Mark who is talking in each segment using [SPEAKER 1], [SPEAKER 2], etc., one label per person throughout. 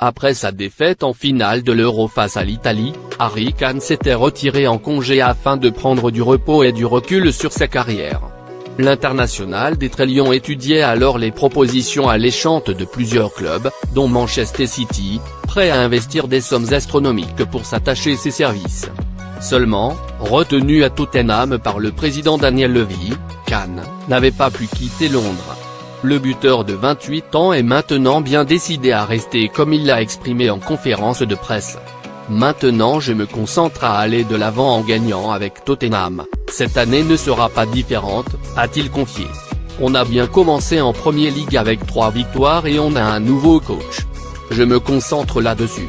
[SPEAKER 1] Après sa défaite en finale de l'Euro face à l'Italie, Harry Kane s'était retiré en congé afin de prendre du repos et du recul sur sa carrière. L'international des Très Lions étudiait alors les propositions alléchantes de plusieurs clubs, dont Manchester City, prêt à investir des sommes astronomiques pour s'attacher ses services. Seulement, retenu à Tottenham par le président Daniel Levy, Kane n'avait pas pu quitter Londres. Le buteur de 28 ans est maintenant bien décidé à rester, comme il l'a exprimé en conférence de presse. Maintenant je me concentre à aller de l'avant en gagnant avec Tottenham, cette année ne sera pas différente, a-t-il confié. On a bien commencé en Premier League avec 3 victoires et on a un nouveau coach. Je me concentre là-dessus.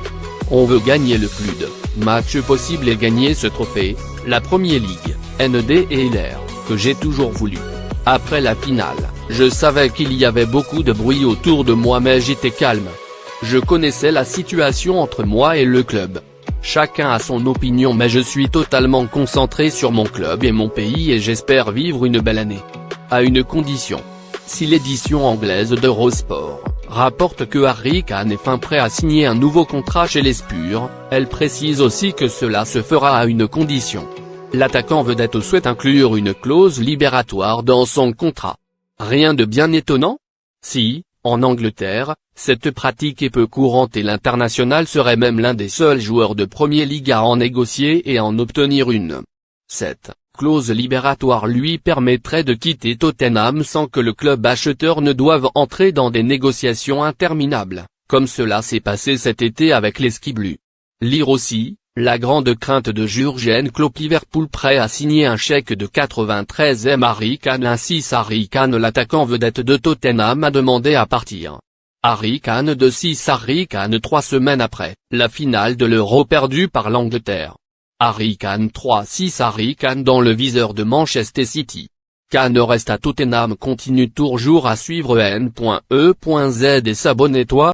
[SPEAKER 1] On veut gagner le plus de matchs possible et gagner ce trophée, la Premier League, NDLR, que j'ai toujours voulu. Après la finale, je savais qu'il y avait beaucoup de bruit autour de moi mais j'étais calme. Je connaissais la situation entre moi et le club. Chacun a son opinion mais je suis totalement concentré sur mon club et mon pays et j'espère vivre une belle année. À une condition. Si l'édition anglaise d'Eurosport rapporte que Harry Kane est fin prêt à signer un nouveau contrat chez les Spurs, elle précise aussi que cela se fera à une condition. L'attaquant vedette souhaite inclure une clause libératoire dans son contrat. Rien de bien étonnant? Si, en Angleterre, cette pratique est peu courante et l'international serait même l'un des seuls joueurs de Premier League à en négocier et en obtenir une. Cette clause libératoire lui permettrait de quitter Tottenham sans que le club acheteur ne doive entrer dans des négociations interminables, comme cela s'est passé cet été avec les Ski Blues. Lire aussi, la grande crainte de Jürgen Klopp, Liverpool prêt à signer un chèque de 93 M Harry Kane. Ainsi Harry Kane, l'attaquant vedette de Tottenham, a demandé à partir. Harry Kane de 6 Harry Kane 3 semaines après la finale de l'Euro perdue par l'Angleterre. Harry Kane 3-6 Harry Kane dans le viseur de Manchester City. Kane reste à Tottenham. Continue toujours à suivre n.e.z et s'abonnez-toi.